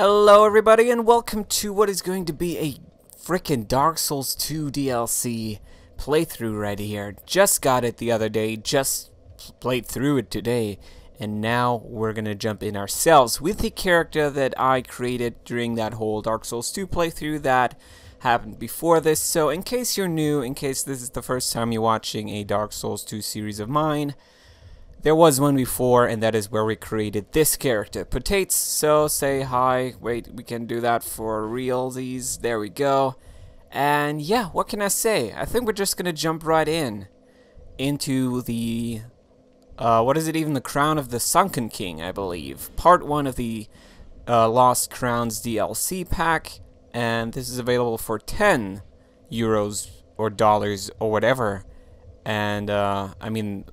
Hello everybody and welcome to what is going to be a frickin' Dark Souls 2 DLC playthrough right here. Just got it the other day, just played through it today, and now we're gonna jump in ourselves with the character that I created during that whole Dark Souls 2 playthrough that happened before this. So in case you're new, in case this is the first time you're watching a Dark Souls 2 series of mine, there was one before, and that is where we created this character, Potates. So say hi. Wait, we can do that for realsies. There we go. And yeah, what can I say? I think we're just gonna jump right into the what is it even? The Crown of the Sunken King, I believe. Part 1 of the Lost Crowns DLC pack, and this is available for 10 euros or dollars or whatever. And I mean,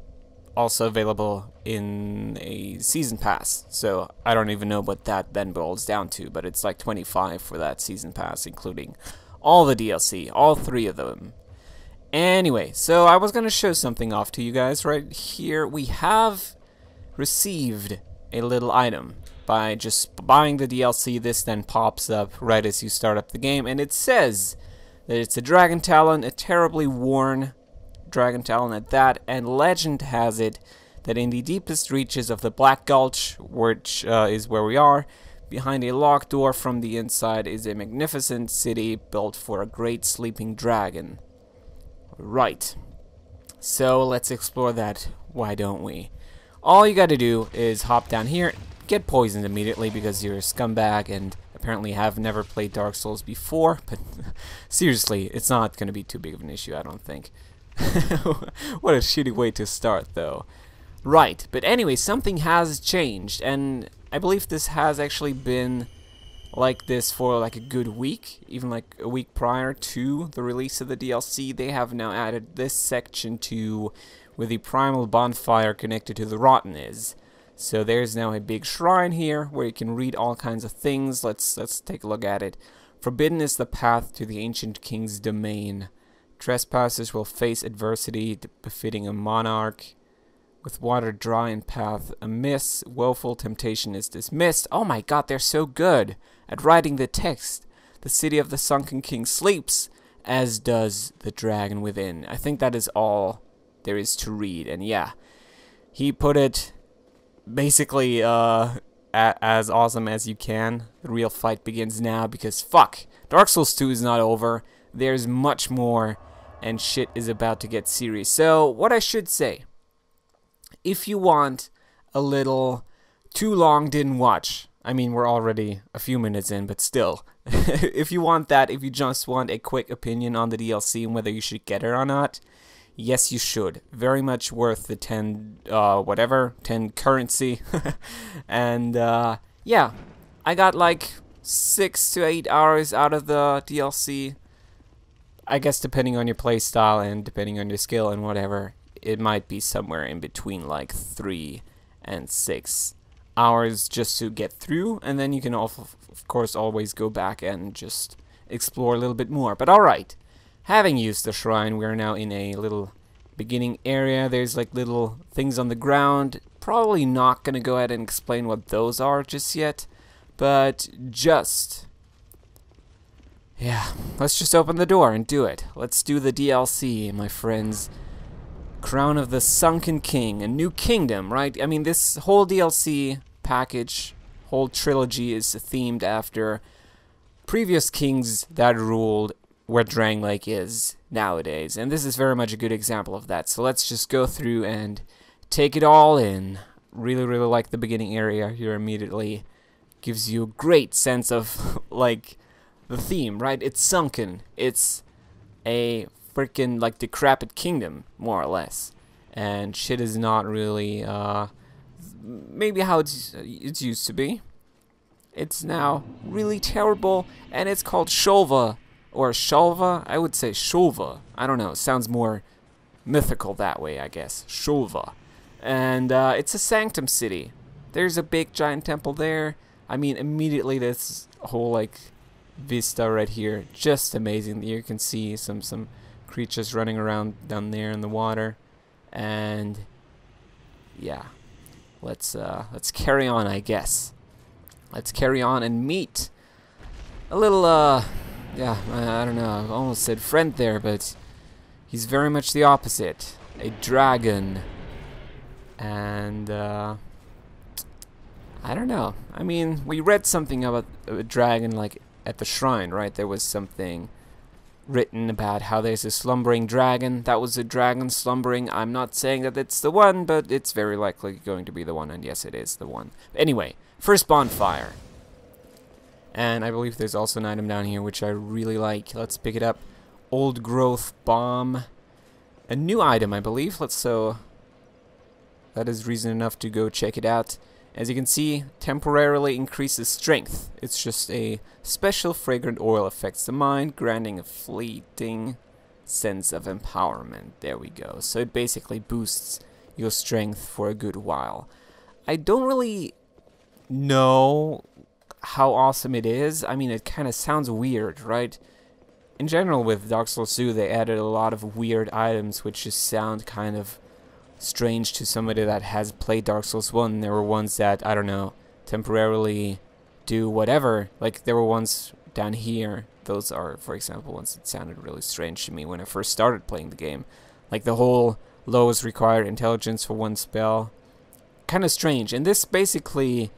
also available in a season pass, so I don't even know what that then boils down to, but it's like 25 for that season pass, including all the DLC, all 3 of them. Anyway, so I was gonna show something off to you guys right here. We have received a little item by just buying the DLC. This then pops up right as you start up the game, and it says that it's a Dragon Talon, a terribly worn Dragon Talon at that, and legend has it that in the deepest reaches of the Black Gulch, which is where we are, behind a locked door from the inside is a magnificent city built for a great sleeping dragon. Right. So let's explore that, why don't we? All you gotta do is hop down here, get poisoned immediately because you're a scumbag and apparently have never played Dark Souls before, but seriously, it's not gonna be too big of an issue, I don't think. What a shitty way to start, though. Right, but anyway, something has changed, and I believe this has actually been like this for like a good week, even like a week prior to the release of the DLC. They have now added this section to where the primal bonfire connected to the Rotten is. So there's now a big shrine here where you can read all kinds of things. Let's take a look at it. Forbidden is the path to the ancient king's domain. Trespassers will face adversity befitting a monarch. With water dry and path amiss, woeful temptation is dismissed. Oh my god, they're so good at writing the text. The city of the Sunken King sleeps, as does the dragon within. I think that is all there is to read. And yeah, he put it basically as awesome as you can. The real fight begins now because fuck, Dark Souls 2 is not over. There's much more, and shit is about to get serious. So, what I should say, if you want a little too long didn't watch, I mean, we're already a few minutes in, but still, if you want that, if you just want a quick opinion on the DLC and whether you should get it or not, yes, you should. Very much worth the 10 currency. And, yeah, I got like 6 to 8 hours out of the DLC. I guess depending on your playstyle and depending on your skill and whatever, it might be somewhere in between like 3 and 6 hours just to get through, and then you can of course always go back and just explore a little bit more. But alright, having used the shrine, we're now in a little beginning area. There's like little things on the ground. Probably not gonna go ahead and explain what those are just yet, but yeah, let's just open the door and do it. Let's do the DLC, my friends. Crown of the Sunken King, a new kingdom, right? I mean, this whole DLC package, whole trilogy is themed after previous kings that ruled where Drangleic is nowadays. And this is very much a good example of that. So let's just go through and take it all in. Really, really like the beginning area here immediately. Gives you a great sense of, like, the theme, right? It's sunken. It's a freaking like decrepit kingdom, more or less, and shit is not really maybe how it's used to be. It's now really terrible, and it's called Shulva or Shulva. I would say Shulva. I don't know. It sounds more mythical that way, I guess. Shulva, and it's a sanctum city. There's a big giant temple there. I mean, immediately this whole like vista right here, just amazing. You can see some creatures running around down there in the water, and yeah, let's carry on, I guess. let's carry on and meet a little, yeah, I don't know, I almost said friend there, but he's very much the opposite. A dragon. And, I don't know. I mean, we read something about a dragon, like, at the shrine, right? There was something written about how there's a slumbering dragon. That was a dragon slumbering. I'm not saying that it's the one, but it's very likely going to be the one, and yes, it is the one. Anyway, first bonfire. And I believe there's also an item down here which I really like. Let's pick it up. Old growth bomb. A new item, I believe. So that is reason enough to go check it out. As you can see, temporarily increases strength. It's just a special fragrant oil affects the mind, granting a fleeting sense of empowerment. There we go. So it basically boosts your strength for a good while. I don't really know how awesome it is. I mean, it kind of sounds weird, right? In general, with Dark Souls 2, they added a lot of weird items which just sound kind of strange to somebody that has played Dark Souls 1. There were ones that, I don't know, temporarily do whatever. Like, there were ones down here. Those are, for example, ones that sounded really strange to me when I first started playing the game. Like the whole lowest required intelligence for one spell. Kind of strange. And this basically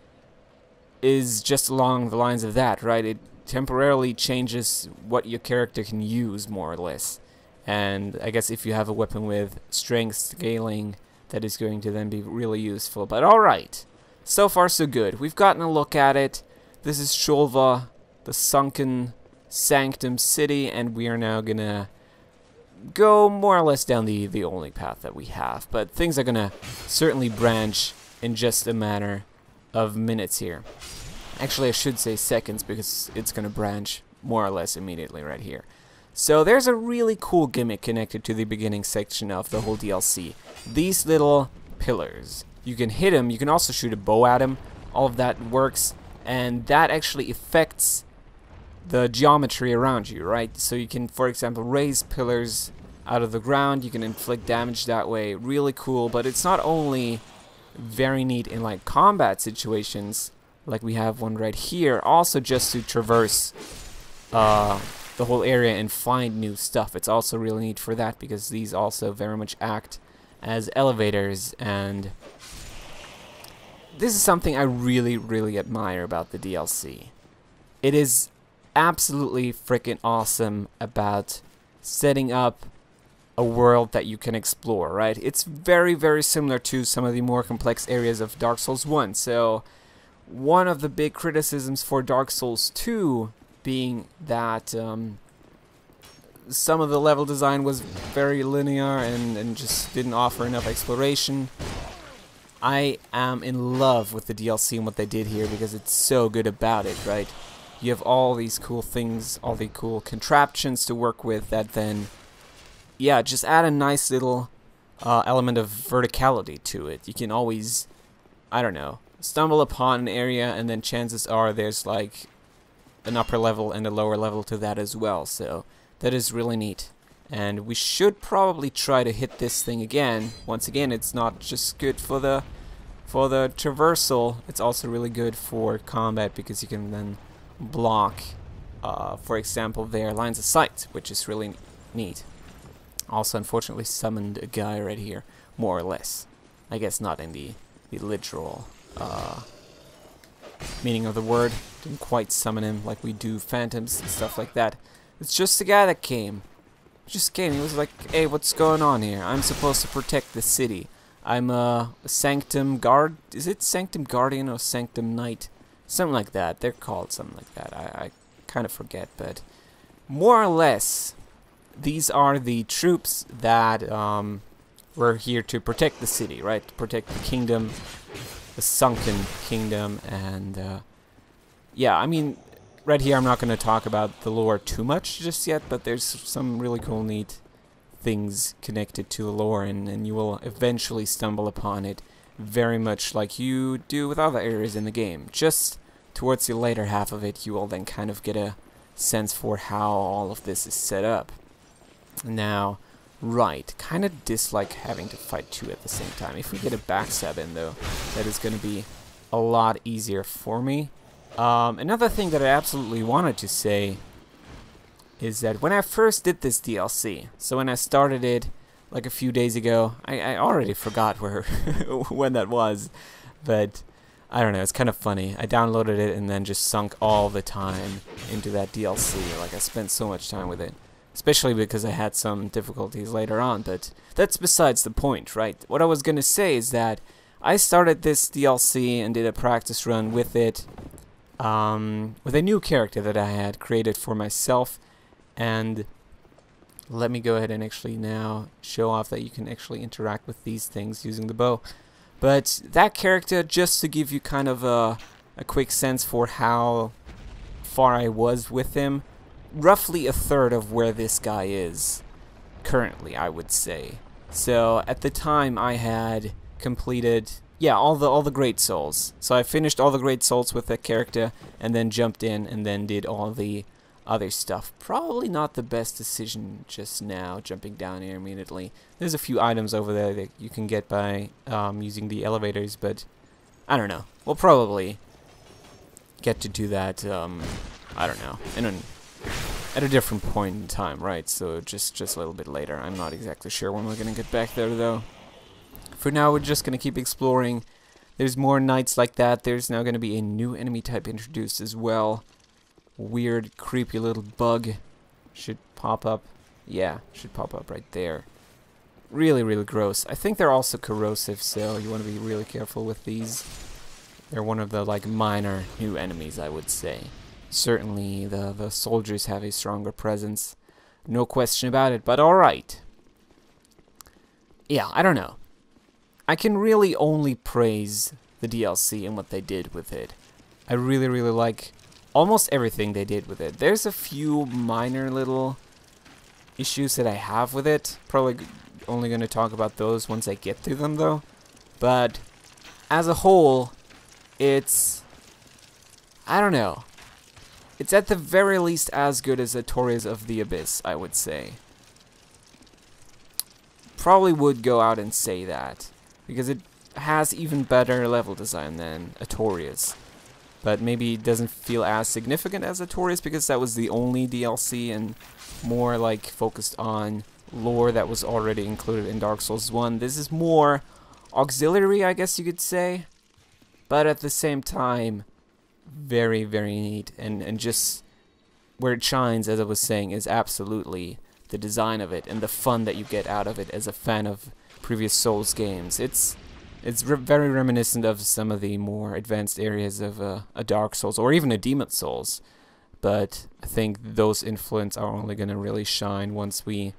is just along the lines of that, right? It temporarily changes what your character can use, more or less. And I guess if you have a weapon with strength scaling, that is going to then be really useful. But alright, so far so good. We've gotten a look at it. This is Shulva, the sunken sanctum city, and we are now gonna go more or less down the only path that we have. But things are gonna certainly branch in just a matter of minutes here. Actually, I should say seconds, because it's gonna branch more or less immediately right here. So there's a really cool gimmick connected to the beginning section of the whole DLC. These little pillars. You can hit them, you can also shoot a bow at them. All of that works, and that actually affects the geometry around you, right? So you can, for example, raise pillars out of the ground. You can inflict damage that way. Really cool, but it's not only very neat in like combat situations, like we have one right here, also just to traverse the whole area and find new stuff. It's also really neat for that, because these also very much act as elevators, and this is something I really, really admire about the DLC. It is absolutely freaking awesome about setting up a world that you can explore, right? It's very, very similar to some of the more complex areas of Dark Souls 1. So one of the big criticisms for Dark Souls 2 being that some of the level design was very linear and just didn't offer enough exploration. I am in love with the DLC and what they did here, because it's so good about it, right? You have all these cool things, all the cool contraptions to work with that then, yeah, just add a nice little element of verticality to it. You can always, I don't know, stumble upon an area, and then chances are there's like an upper level and a lower level to that as well. So that is really neat. And we should probably try to hit this thing again. Once again, it's not just good for the traversal, it's also really good for combat, because you can then block, for example, their lines of sight, which is really neat. Also, unfortunately, summoned a guy right here, more or less. I guess not in the literal meaning of the word. Didn't quite summon him like we do phantoms and stuff like that. It's just the guy that came. Just came. He was like, "Hey, what's going on here? I'm supposed to protect the city. I'm a Sanctum Guard. Is it Sanctum Guardian or Sanctum Knight? Something like that. They're called something like that. I kind of forget, but more or less, these are the troops that were here to protect the city, right? To protect the kingdom, the sunken kingdom, and yeah, I mean, right here I'm not going to talk about the lore too much just yet, but there's some really cool, neat things connected to the lore, and you will eventually stumble upon it, very much like you do with other areas in the game. Just towards the later half of it, you will then kind of get a sense for how all of this is set up. Now, right, kind of dislike having to fight two at the same time. If we get a backstab in, though, that is going to be a lot easier for me. Another thing that I absolutely wanted to say is that when I first did this DLC, so when I started it like a few days ago, I already forgot where when that was, but I don't know, it's kind of funny. I downloaded it and then just sunk all the time into that DLC. Like, I spent so much time with it, especially because I had some difficulties later on, but that's besides the point, right? What I was gonna say is that I started this DLC and did a practice run with it, with a new character that I had created for myself. And let me go ahead and actually now show off that you can actually interact with these things using the bow. But that character, just to give you kind of a quick sense for how far I was with him, roughly a third of where this guy is currently, I would say. So at the time I had completed, yeah, all the Great Souls. So I finished all the Great Souls with that character and then jumped in and then did all the other stuff. Probably not the best decision just now, jumping down here immediately. There's a few items over there that you can get by using the elevators, but I don't know. We'll probably get to do that, I don't know, at a different point in time, right? So just a little bit later. I'm not exactly sure when we're gonna get back there, though. For now, we're just gonna keep exploring. There's more nights like that. There's now gonna be a new enemy type introduced as well. Weird, creepy little bug should pop up. Yeah, should pop up right there. Really, really gross. I think they're also corrosive, so you want to be really careful with these. They're one of the like minor new enemies, I would say. Certainly, the soldiers have a stronger presence, no question about it. But all right. Yeah, I don't know. I can really only praise the DLC and what they did with it. I really, really like almost everything they did with it. There's a few minor little issues that I have with it. Probably only going to talk about those once I get to them, though. But as a whole, it's, I don't know. It's at the very least as good as Atorias of the Abyss, I would say. Probably would go out and say that, because it has even better level design than Atorias. But maybe it doesn't feel as significant as Atorias because that was the only DLC and more like focused on lore that was already included in Dark Souls 1. This is more auxiliary, I guess you could say, but at the same time, very, very neat. And just where it shines, as I was saying, is absolutely the design of it and the fun that you get out of it as a fan of previous Souls games. It's very reminiscent of some of the more advanced areas of a Dark Souls or even a Demon Souls, but I think those influences are only going to really shine once we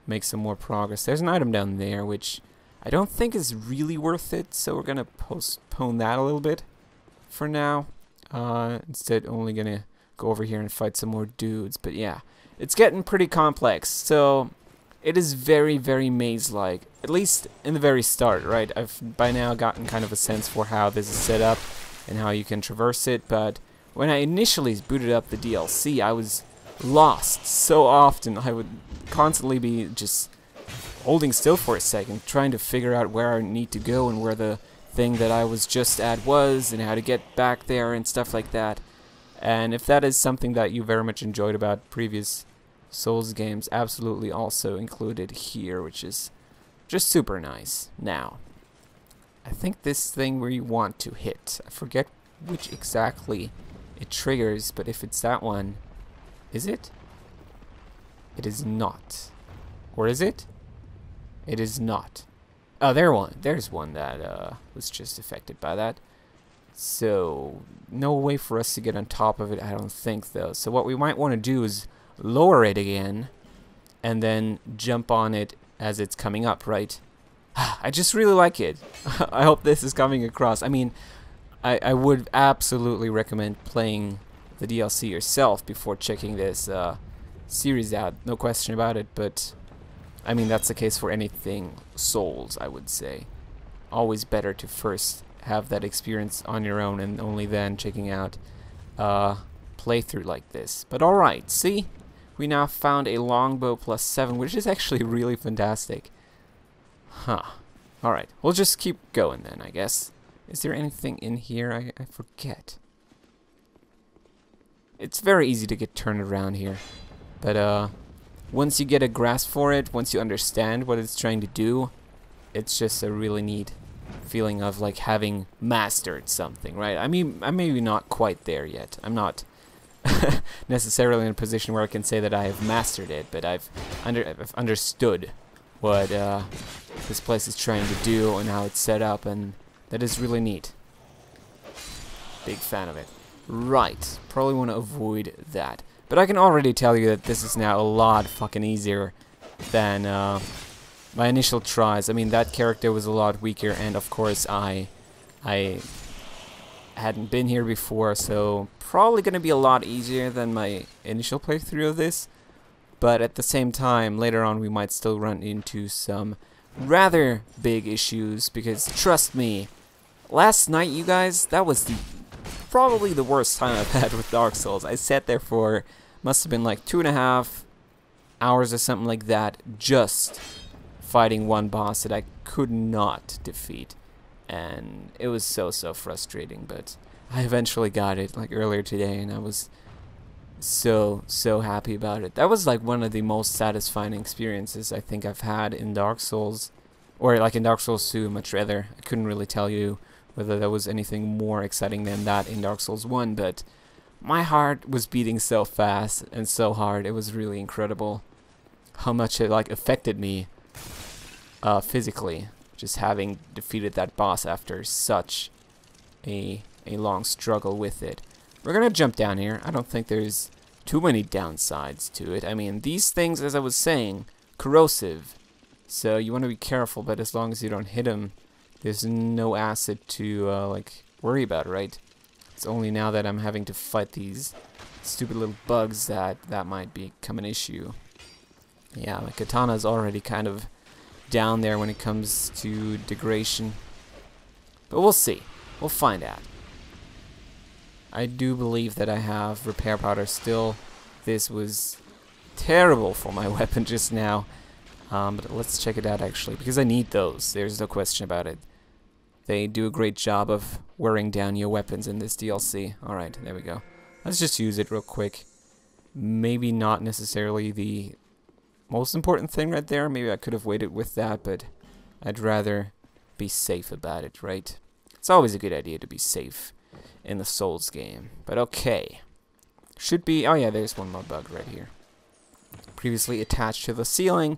make some more progress. There's an item down there which I don't think is really worth it, so we're going to postpone that a little bit for now. Instead, only going to go over here and fight some more dudes, but yeah, it's getting pretty complex, so it is very, very maze-like, at least in the very start, right? I've by now gotten kind of a sense for how this is set up and how you can traverse it, but when I initially booted up the DLC, I was lost so often. I would constantly be just holding still for a second, trying to figure out where I need to go and where the thing that I was just at was and how to get back there and stuff like that. And if that is something that you very much enjoyed about previous Souls games, absolutely also included here, which is just super nice. Now, I think this thing we want to hit, I forget which exactly it triggers, but if it's that one, is it? It is not. Or is it? It is not. Oh, there's one that was just affected by that. So, no way for us to get on top of it, I don't think, though. So what we might want to do is lower it again, and then jump on it as it's coming up, right? I just really like it. I hope this is coming across. I mean, I would absolutely recommend playing the DLC yourself before checking this series out, no question about it, but I mean, that's the case for anything Souls, I would say. Always better to first have that experience on your own and only then checking out playthrough like this. But alright, see? We now found a longbow +7, which is actually really fantastic. Huh. Alright, we'll just keep going then, I guess. Is there anything in here? I forget. it's very easy to get turned around here. But once you get a grasp for it, once you understand what it's trying to do, it's just a really neat feeling of like having mastered something, right? I mean, I'm maybe not quite there yet. I'm not necessarily in a position where I can say that I have mastered it, but I've understood what this place is trying to do and how it's set up, and that is really neat. Big fan of it. Right, probably want to avoid that. But I can already tell you that this is now a lot fucking easier than my initial tries. I mean, that character was a lot weaker, and of course I hadn't been here before, so probably going to be a lot easier than my initial playthrough of this. But at the same time, later on we might still run into some rather big issues, because trust me, last night, you guys, that was probably the worst time I've had with Dark Souls. I sat there for, must have been like 2.5 hours or something like that, just fighting one boss that I could not defeat. And it was so frustrating, but I eventually got it like earlier today, and I was so happy about it. That was like one of the most satisfying experiences I think I've had in Dark Souls, or like in Dark Souls 2, much rather. I couldn't really tell you whether there was anything more exciting than that in Dark Souls 1, but my heart was beating so fast and so hard. It was really incredible how much it like affected me physically, just having defeated that boss after such a long struggle with it. We're gonna jump down here. I don't think there's too many downsides to it. I mean, these things, as I was saying, corrosive, so you want to be careful, but as long as you don't hit them, there's no acid to like worry about, right? It's only now that I'm having to fight these stupid little bugs that might become an issue. Yeah, my katana is already kind of down there when it comes to degradation, but we'll see. We'll find out. I do believe that I have repair powder still. This was terrible for my weapon just now, but let's check it out actually, because I need those. There's no question about it. They do a great job of wearing down your weapons in this DLC. Alright, there we go. Let's just use it real quick. Maybe not necessarily the most important thing right there. Maybe I could have waited with that, but I'd rather be safe about it, right? It's always a good idea to be safe in the Souls game. But okay. Should be... oh yeah, there's one more bug right here. Previously attached to the ceiling,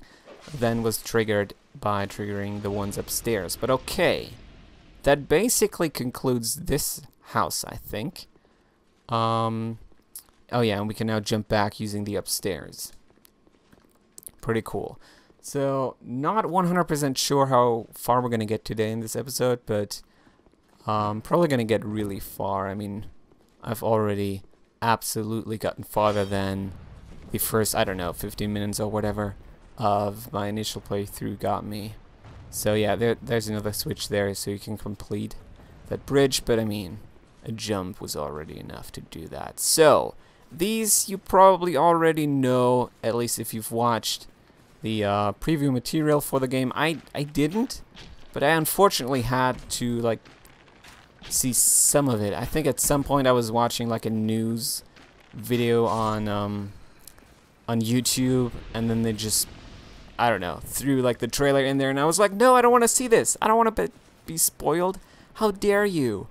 then was triggered by triggering the ones upstairs. But okay. That basically concludes this house, I think. Oh yeah, and we can now jump back using the upstairs. Pretty cool. So, not 100% sure how far we're going to get today in this episode, but probably going to get really far. I mean, I've already absolutely gotten farther than the first, I don't know, 15 minutes or whatever of my initial playthrough got me. So yeah, there's another switch there so you can complete that bridge, but I mean, a jump was already enough to do that. So, these you probably already know, at least if you've watched the preview material for the game. I didn't, but I unfortunately had to like see some of it. I think at some point I was watching like a news video on YouTube, and then they just, I don't know, threw like the trailer in there, and I was like, no, I don't want to see this. I don't want to be spoiled. How dare you?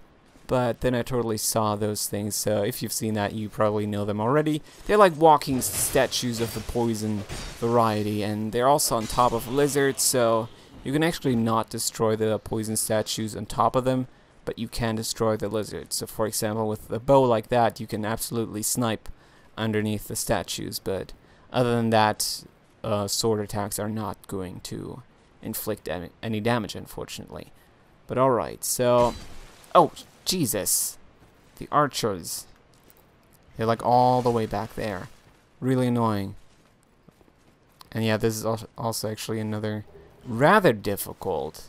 But then I totally saw those things, so if you've seen that, you probably know them already. They're like walking statues of the poison variety, and they're also on top of lizards, so you can actually not destroy the poison statues on top of them, but you can destroy the lizards. So for example, with a bow like that, you can absolutely snipe underneath the statues, but other than that, sword attacks are not going to inflict any damage, unfortunately. But alright, so... oh, Jesus. The archers. They're like all the way back there. Really annoying. And yeah, this is also actually another rather difficult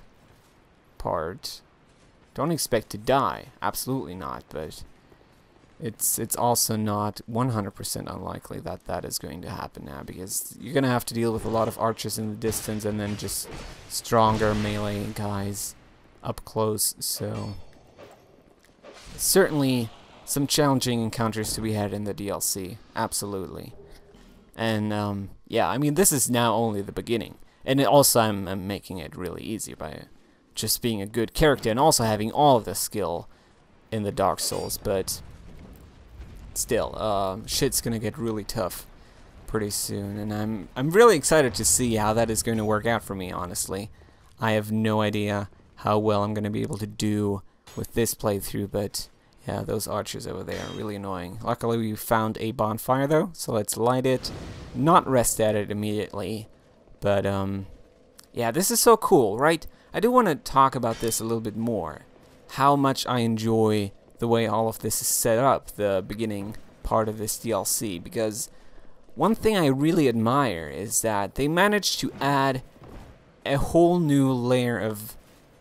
part. Don't expect to die. Absolutely not, but... It's also not 100% unlikely that that is going to happen now, because you're going to have to deal with a lot of archers in the distance and then just stronger melee guys up close, so certainly some challenging encounters to be had in the DLC, absolutely. And yeah, I mean, this is now only the beginning, and also I'm making it really easy by just being a good character and also having all of the skill in the Dark Souls, but still, shit's gonna get really tough pretty soon, and I'm really excited to see how that is going to work out for me, honestly. I have no idea how well I'm gonna be able to do with this playthrough, but yeah, those archers over there are really annoying. Luckily we found a bonfire though, so let's light it, not rest at it immediately, but yeah, this is so cool, right? I do want to talk about this a little bit more, how much I enjoy the way all of this is set up, the beginning part of this DLC, because one thing I really admire is that they managed to add a whole new layer of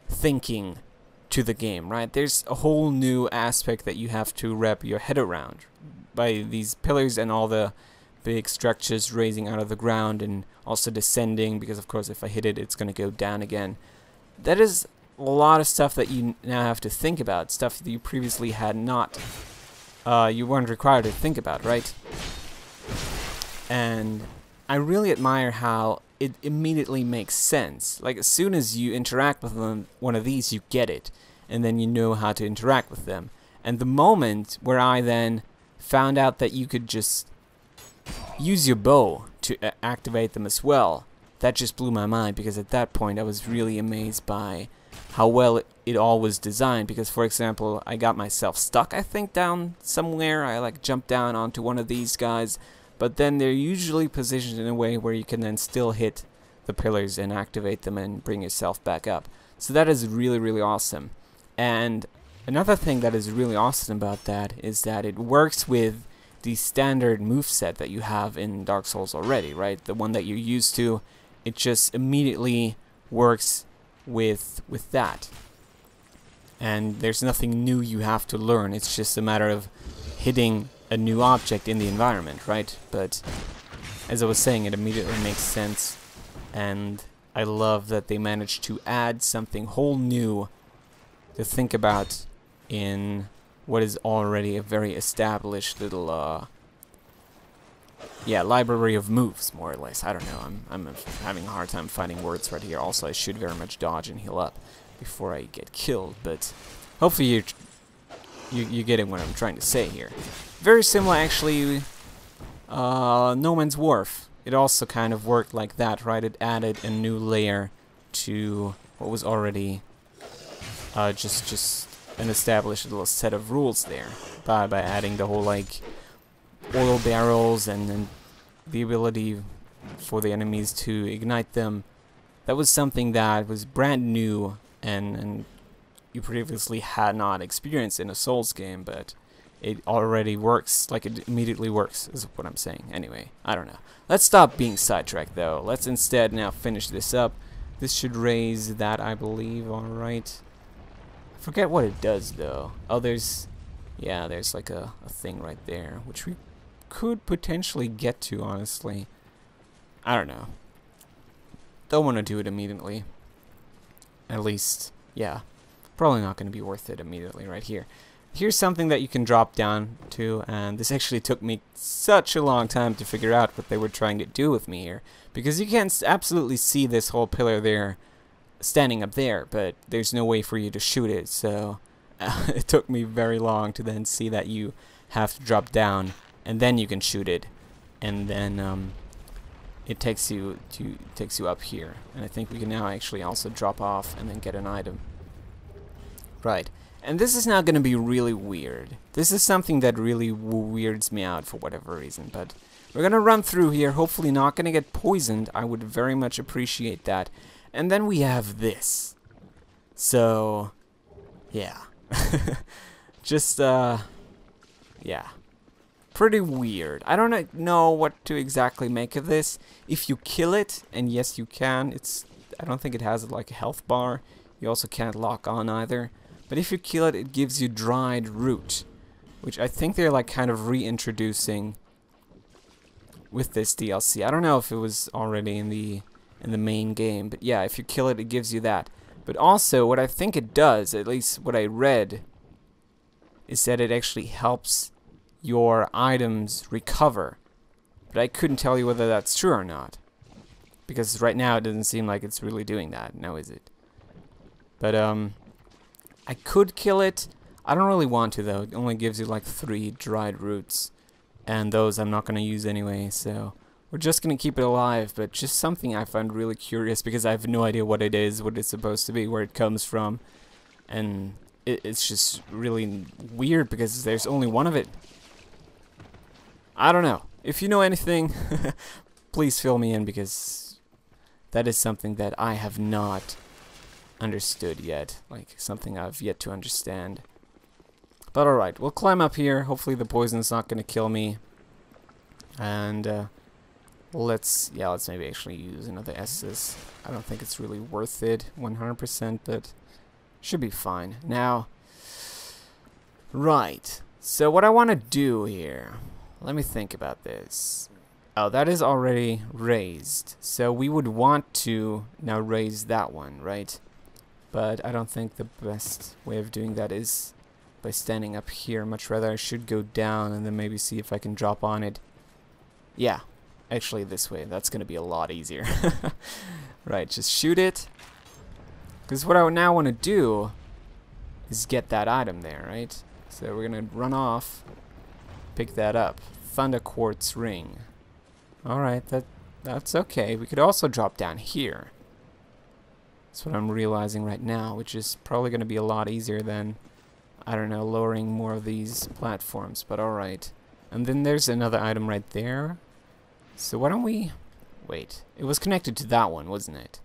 thinking to the game, right? There's a whole new aspect that you have to wrap your head around by these pillars and all the big structures raising out of the ground and also descending, because of course if I hit it, it's going to go down again. That is a lot of stuff that you now have to think about, stuff that you previously had not, you weren't required to think about, right? And I really admire how it immediately makes sense. Like, as soon as you interact with one of these, you get it, and then you know how to interact with them. And the moment where I then found out that you could just use your bow to activate them as well, that just blew my mind, because at that point I was really amazed by how well it all was designed. Because, for example, I got myself stuck, I think, down somewhere. I like jumped down onto one of these guys, but then they're usually positioned in a way where you can then still hit the pillars and activate them and bring yourself back up. So that is really, really awesome. And another thing that is really awesome about that is that it works with the standard moveset that you have in Dark Souls already, right? The one that you're used to, it just immediately works with that. And there's nothing new you have to learn. It's just a matter of hitting a new object in the environment, right? But as I was saying, it immediately makes sense, and I love that they managed to add something whole new to think about in what is already a very established little yeah, library of moves, more or less. I don't know, I'm having a hard time finding words right here. Also, I should very much dodge and heal up before I get killed, but hopefully you're getting what I'm trying to say here. Very similar, actually, No Man's Wharf. It also kind of worked like that, right? It added a new layer to what was already just an established little set of rules there by adding the whole, like, oil barrels and the ability for the enemies to ignite them. That was something that was brand new and you previously had not experienced in a Souls game, but it already works. Like, it immediately works, is what I'm saying. Anyway, I don't know. Let's stop being sidetracked, though. Let's instead now finish this up. This should raise that, I believe. Alright. Forget what it does, though. Oh, there's like a thing right there, which we could potentially get to, honestly. I don't know. Don't want to do it immediately. At least, yeah. Probably not going to be worth it immediately right here. Here's something that you can drop down to, and this actually took me such a long time to figure out what they were trying to do with me here, because you can't absolutely see this whole pillar there standing up there, but there's no way for you to shoot it, so it took me very long to then see that you have to drop down and then you can shoot it, and then it takes you up here. And I think we can now actually also drop off and then get an item. Right. And this is now going to be really weird. This is something that really weirds me out for whatever reason, but we're going to run through here, hopefully not going to get poisoned. I would very much appreciate that. And then we have this. So, yeah. Just, yeah. Pretty weird. I don't know what to exactly make of this. If you kill it, and yes you can, I don't think it has like a health bar. You also can't lock on either. But if you kill it, it gives you dried root, which I think they're like kind of reintroducing with this DLC. I don't know if it was already in the main game, but yeah, if you kill it, it gives you that. But also, what I think it does, at least what I read, is that it actually helps your items recover. But I couldn't tell you whether that's true or not. Because right now it doesn't seem like it's really doing that, now is it? But I could kill it. I don't really want to though. It only gives you like 3 dried roots. And those I'm not going to use anyway, so we're just going to keep it alive. But just something I find really curious because I have no idea what it is, what it's supposed to be, where it comes from. And it's just really weird because there's only one of it. I don't know. If you know anything, please fill me in because that is something that I have not understood yet. Like something I've yet to understand. But alright, we'll climb up here. Hopefully the poison's not going to kill me. And let's maybe actually use another Estus. I don't think it's really worth it 100%, but should be fine. Now, right. So what I want to do here, let me think about this. Oh, that is already raised. So we would want to now raise that one, right? But I don't think the best way of doing that is by standing up here. Much rather I should go down and then maybe see if I can drop on it. Yeah, actually this way. That's going to be a lot easier. Right, just shoot it. Because what I now want to do is get that item there, right? So we're going to run off, pick that up. Thunder Quartz Ring. Alright, that's okay. We could also drop down here. That's what I'm realizing right now, which is probably going to be a lot easier than, I don't know, lowering more of these platforms, but alright. And then there's another item right there. So why don't we... Wait, it was connected to that one, wasn't it?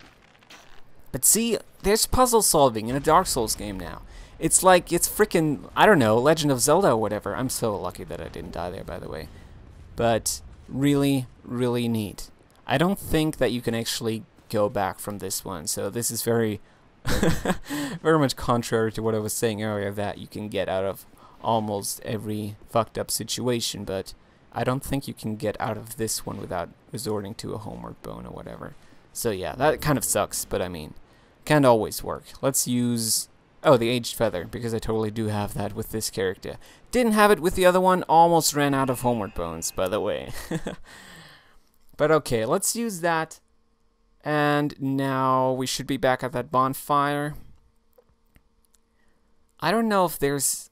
But see, there's puzzle solving in a Dark Souls game now. It's like, it's freaking, I don't know, Legend of Zelda or whatever. I'm so lucky that I didn't die there, by the way. But really, really neat. I don't think that you can actually go back from this one, so this is very... very much contrary to what I was saying earlier, that you can get out of almost every fucked up situation, but I don't think you can get out of this one without resorting to a homeward bone or whatever. So yeah, that kind of sucks, but I mean, can't always work. Let's use, oh, the Aged Feather, because I totally do have that with this character. Didn't have it with the other one, almost ran out of homeward bones, by the way. But okay, let's use that. And now we should be back at that bonfire. I don't know if there's...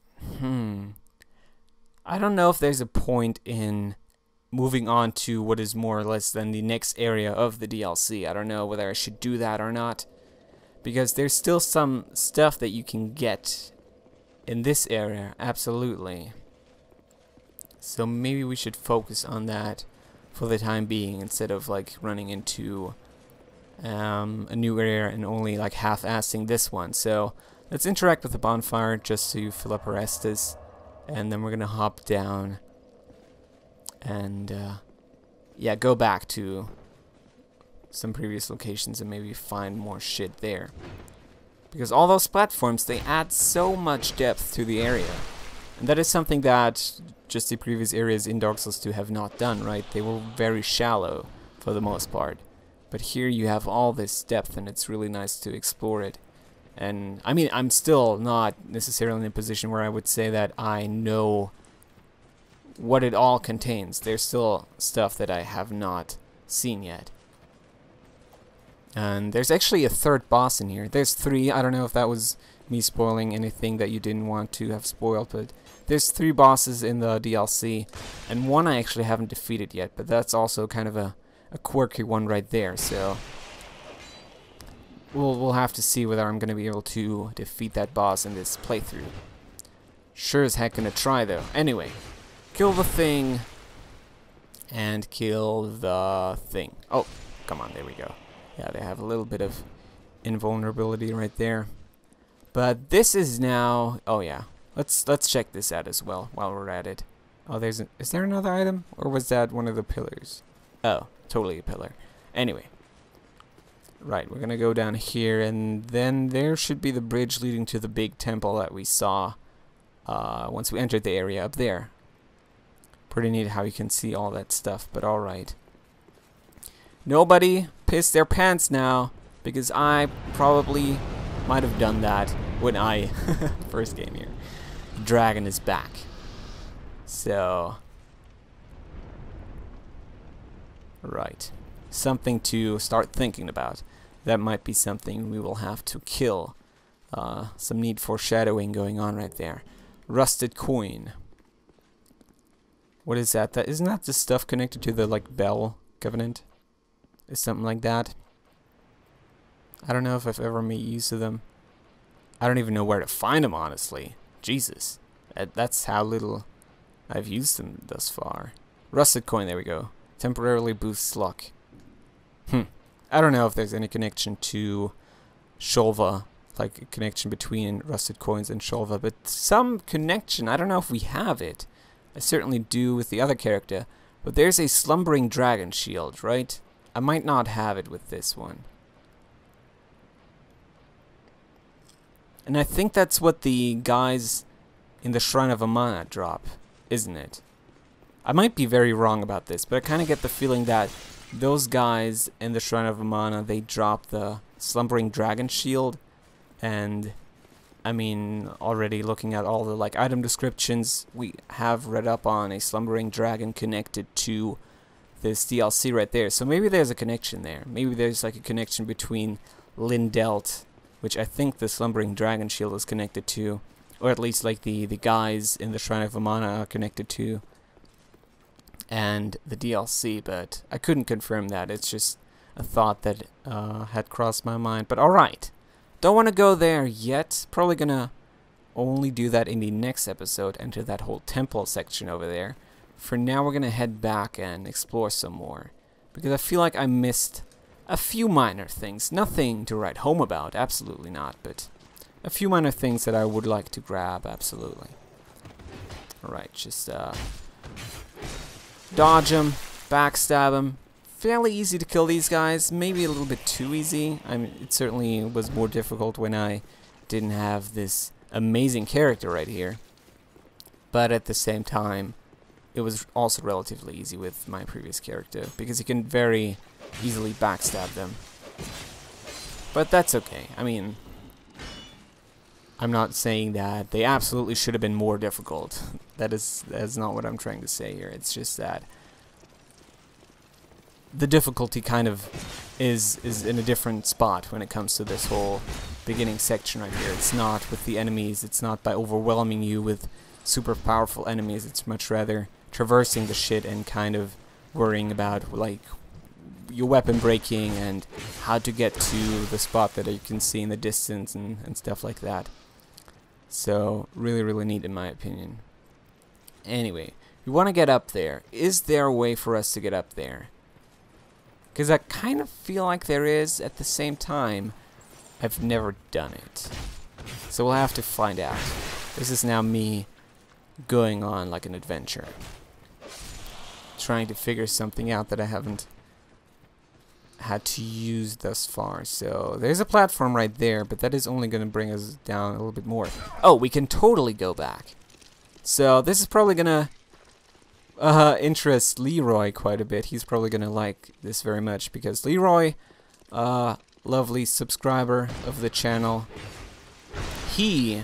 I don't know if there's a point in moving on to what is more or less than the next area of the DLC. I don't know whether I should do that or not. Because there's still some stuff that you can get in this area, absolutely. So maybe we should focus on that for the time being instead of like running into... a new area and only like half-assing this one. So let's interact with the bonfire just to fill up our Estus, and then we're gonna hop down and yeah, go back to some previous locations and maybe find more shit there, because all those platforms, they add so much depth to the area, and that is something that just the previous areas in Dark Souls 2 have not done, right? They were very shallow for the most part. But here you have all this depth, and it's really nice to explore it. And, I mean, I'm still not necessarily in a position where I would say that I know what it all contains. There's still stuff that I have not seen yet. And there's actually a third boss in here. There's 3. I don't know if that was me spoiling anything that you didn't want to have spoiled, but there's 3 bosses in the DLC. And one I actually haven't defeated yet, but that's also kind of a quirky one right there, so we'll have to see whether I'm gonna be able to defeat that boss in this playthrough. Sure as heck gonna try though. Anyway, kill the thing and kill the thing. Oh, come on, there we go. Yeah, they have a little bit of invulnerability right there. But this is now, oh yeah, let's check this out as well while we're at it. Oh, is there another item, or was that one of the pillars? Oh, totally a pillar. Anyway. Right, we're gonna go down here, and then there should be the bridge leading to the big temple that we saw once we entered the area up there. Pretty neat how you can see all that stuff, but alright. Nobody piss their pants now, because I probably might have done that when I first came here. dragon is back. So, right. Something to start thinking about. That might be something we will have to kill. Some neat foreshadowing going on right there. Rusted coin. What is that? Isn't that the stuff connected to the like Bell Covenant? Is something like that? I don't know if I've ever made use of them. I don't even know where to find them, honestly. Jesus. That's how little I've used them thus far. Rusted coin, there we go. Temporarily boosts luck. I don't know if there's any connection to Shulva, like a connection between rusted coins and Shulva, but some connection. I don't know if we have it. I certainly do with the other character, but there's a slumbering dragon shield, right? I might not have it with this one. And I think that's what the guys in the Shrine of Amana drop, isn't it? I might be very wrong about this, but I kind of get the feeling that those guys in the Shrine of Amana, they drop the slumbering dragon shield. And I mean, already looking at all the like item descriptions, we have read up on a slumbering dragon connected to this DLC right there. So maybe there's a connection there. Maybe there's like a connection between Lindelt, which I think the slumbering dragon shield is connected to, or at least like the guys in the Shrine of Amana are connected to, and the DLC, but I couldn't confirm that. It's just a thought that had crossed my mind. But alright, don't want to go there yet. Probably gonna only do that in the next episode, enter that whole temple section over there. For now, we're gonna head back and explore some more, because I feel like I missed a few minor things. Nothing to write home about, absolutely not, but a few minor things that I would like to grab, absolutely. Alright, just dodge them, backstab them. Fairly easy to kill these guys, maybe a little bit too easy. I mean, it certainly was more difficult when I didn't have this amazing character right here. But at the same time, it was also relatively easy with my previous character, because you can very easily backstab them. But that's okay. I mean, I'm not saying that they absolutely should have been more difficult. That's not what I'm trying to say here. It's just that the difficulty kind of is in a different spot when it comes to this whole beginning section right here. It's not with the enemies. It's not by overwhelming you with super powerful enemies. It's much rather traversing the shit and kind of worrying about like your weapon breaking and how to get to the spot that you can see in the distance and stuff like that. So really, really neat in my opinion. Anyway, we want to get up there. Is there a way for us to get up there? Because I kind of feel like there is. At the same time, I've never done it. So we'll have to find out. This is now me going on like an adventure, trying to figure something out that I haven't had to use thus far. So there's a platform right there, but that is only going to bring us down a little bit more. Oh, we can totally go back. So this is probably going to interest Leroy quite a bit. He's probably going to like this very much, because Leroy, lovely subscriber of the channel, he,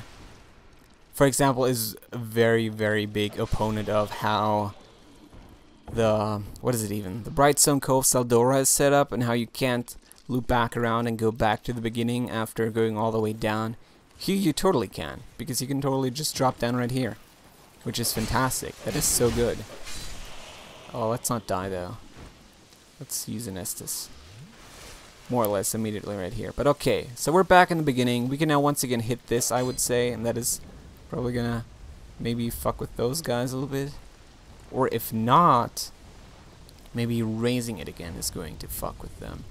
for example, is a very, very big opponent of how the, what is it even? The Brightstone Cove Saldora is set up, and how you can't loop back around and go back to the beginning after going all the way down. Here you totally can, because you can totally just drop down right here, which is fantastic. That is so good. Oh, let's not die though. Let's use an Estus. More or less immediately right here. But okay, so we're back in the beginning. We can now once again hit this, I would say, and that is probably gonna maybe fuck with those guys a little bit. Or if not, maybe raising it again is going to fuck with them.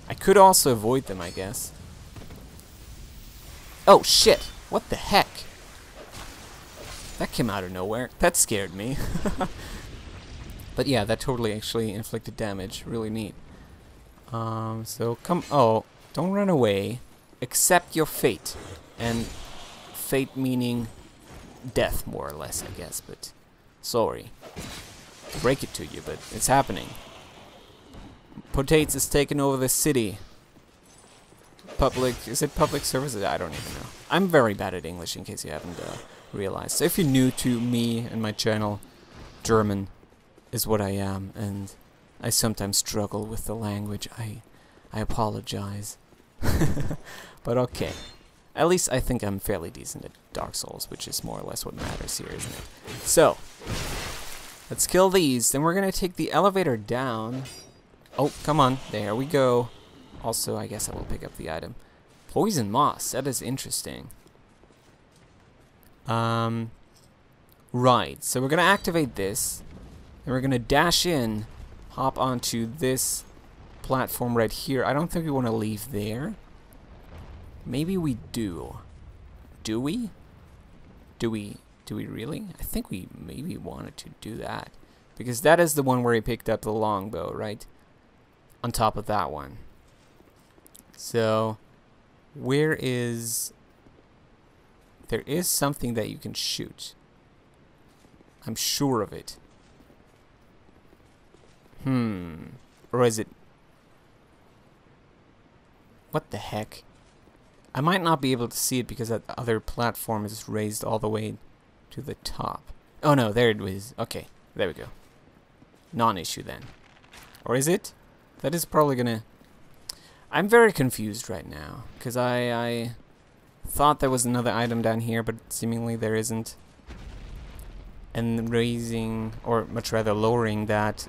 I could also avoid them, I guess. Oh shit! What the heck? That came out of nowhere. That scared me. But yeah, that totally actually inflicted damage. Really neat. So come... Oh, don't run away. Accept your fate. And fate meaning death, more or less, I guess. But sorry to break it to you, but it's happening. Potates is taking over the city. is it public services? I don't even know. I'm very bad at English, in case you haven't realized. So if you're new to me and my channel, German is what I am, and I sometimes struggle with the language. I apologize. But okay. At least I think I'm fairly decent at Dark Souls, which is more or less what matters here, isn't it? So, let's kill these. Then we're going to take the elevator down. Oh, come on. There we go. Also, I guess I will pick up the item. Poison moss. That is interesting. Right. So we're going to activate this. And we're going to dash in, hop onto this platform right here. I don't think we want to leave there. Maybe we do. Do we? Do we really? I think we maybe wanted to do that. Because that is the one where he picked up the longbow, right? On top of that one. So, where is... There is something that you can shoot. I'm sure of it. Or is it... What the heck? I might not be able to see it because that other platform is raised all the way to the top. Oh no, there it is. Okay, there we go. Non-issue then. Or is it? That is probably gonna... I'm very confused right now, because I thought there was another item down here, but seemingly there isn't. And raising, or much rather lowering that,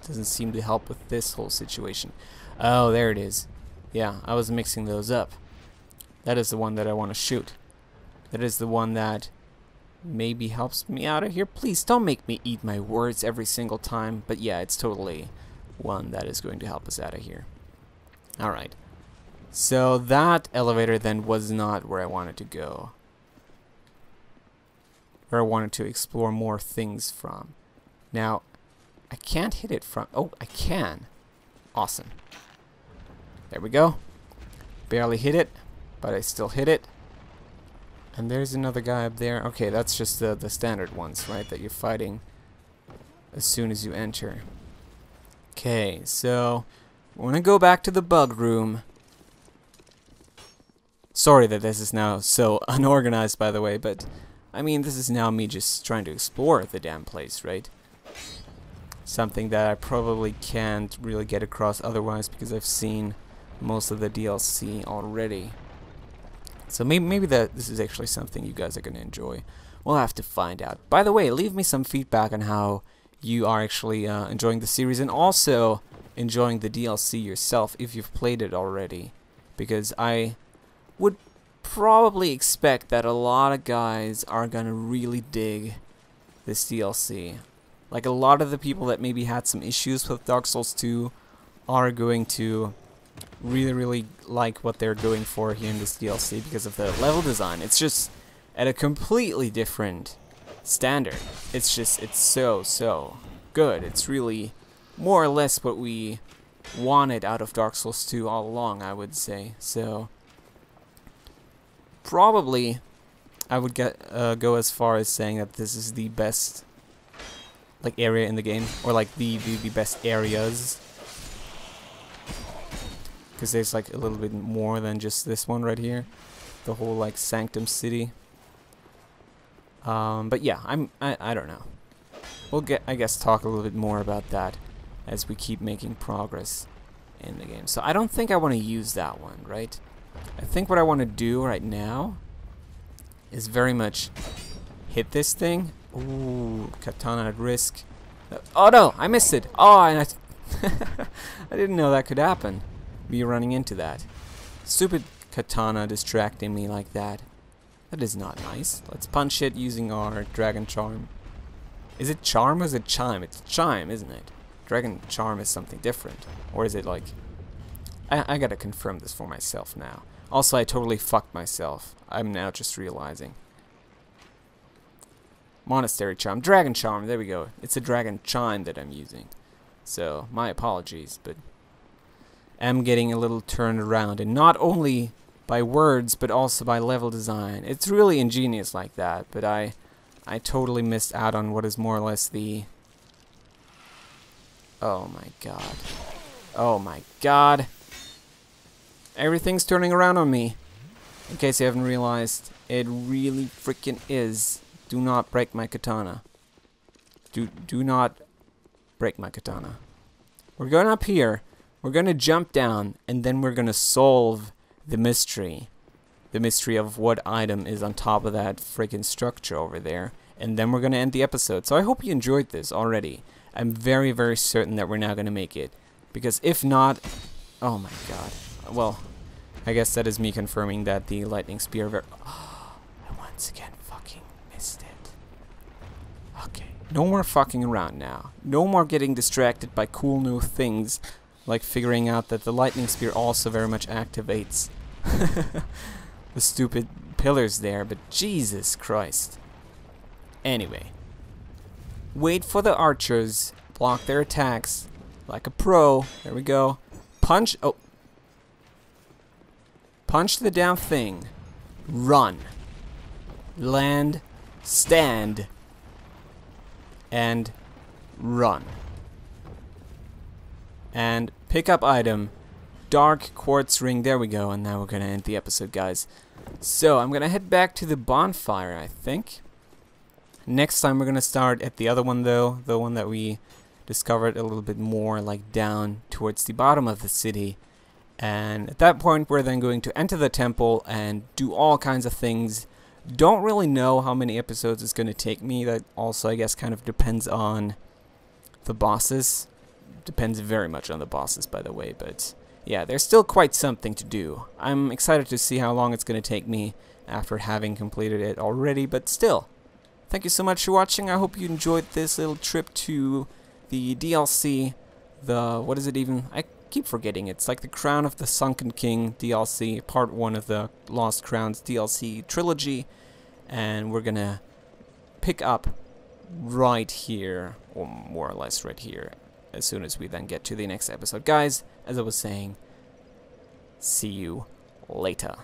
doesn't seem to help with this whole situation. Oh, there it is. Yeah, I was mixing those up. That is the one that I want to shoot. That is the one that maybe helps me out of here. Please don't make me eat my words every single time. But yeah, it's totally one that is going to help us out of here. Alright. So that elevator then was not where I wanted to go. Where I wanted to explore more things from. Now, I can't hit it from... Oh, I can. Awesome. There we go. Barely hit it. But I still hit it. And there's another guy up there. Okay, that's just the standard ones, right? That you're fighting as soon as you enter. Okay, so I want to go back to the bug room. Sorry that this is now so unorganized, by the way, but I mean, this is now me just trying to explore the damn place, right? Something that I probably can't really get across otherwise because I've seen most of the DLC already. So maybe this is actually something you guys are going to enjoy. We'll have to find out. By the way, leave me some feedback on how you are actually enjoying the series and also enjoying the DLC yourself if you've played it already. Because I would probably expect that a lot of guys are going to really dig this DLC. Like a lot of the people that maybe had some issues with Dark Souls 2 are going to really like what they're going for here in this DLC because of the level design. It's just at a completely different standard. It's so good. It's really more or less what we wanted out of Dark Souls 2 all along, I would say. So probably I would go as far as saying that this is the best like area in the game, or like the best areas. Because there's like a little bit more than just this one right here, the whole like Sanctum City. But yeah, I don't know. We'll I guess talk a little bit more about that as we keep making progress in the game. So I don't think I want to use that one, right? I think what I want to do right now is very much hit this thing. Ooh, katana at risk. Oh no, I missed it. Oh, and I didn't know that could happen. Me running into that. Stupid katana distracting me like that. That is not nice. Let's punch it using our Dragon Charm. Is it Charm or is it Chime? It's Chime, isn't it? Dragon Charm is something different. Or is it like... I gotta confirm this for myself now. Also, I totally fucked myself. I'm now just realizing. Monastery Charm. Dragon Charm, there we go. It's a Dragon Chime that I'm using. So, my apologies, but... I'm getting a little turned around, and not only by words but also by level design. It's really ingenious like that, but I totally missed out on what is more or less the... Oh my god. Oh my god. Everything's turning around on me. In case you haven't realized, it really freaking is. Do not break my katana. Do not break my katana. We're going up here. We're going to jump down, and then we're going to solve the mystery. The mystery of what item is on top of that freaking structure over there. And then we're going to end the episode. So I hope you enjoyed this already. I'm very, very certain that we're now going to make it. Because if not... Oh my god. Well, I guess that is me confirming that the lightning spear... I once again fucking missed it. Okay. No more fucking around now. No more getting distracted by cool new things. Like figuring out that the lightning spear also very much activates the stupid pillars there. But Jesus Christ. Anyway. Wait for the archers. Block their attacks. Like a pro. There we go. Punch. Oh. Punch the damn thing. Run. Land. Stand. And run. And pick up item. Dark quartz ring. There we go. And now we're going to end the episode, guys. So I'm going to head back to the bonfire, I think. Next time we're going to start at the other one, though. The one that we discovered a little bit more like down towards the bottom of the city. And at that point we're then going to enter the temple and do all kinds of things. Don't really know how many episodes it's going to take me. That also, I guess, kind of depends on the bosses. Depends very much on the bosses, by the way. But yeah, there's still quite something to do. I'm excited to see how long it's going to take me after having completed it already. But still, thank you so much for watching. I hope you enjoyed this little trip to the DLC. What is it even? I keep forgetting. It's like the Crown of the Sunken King DLC, part 1 of the Lost Crowns DLC trilogy. And we're gonna pick up right here, or more or less right here, as soon as we then get to the next episode. Guys, as I was saying, see you later.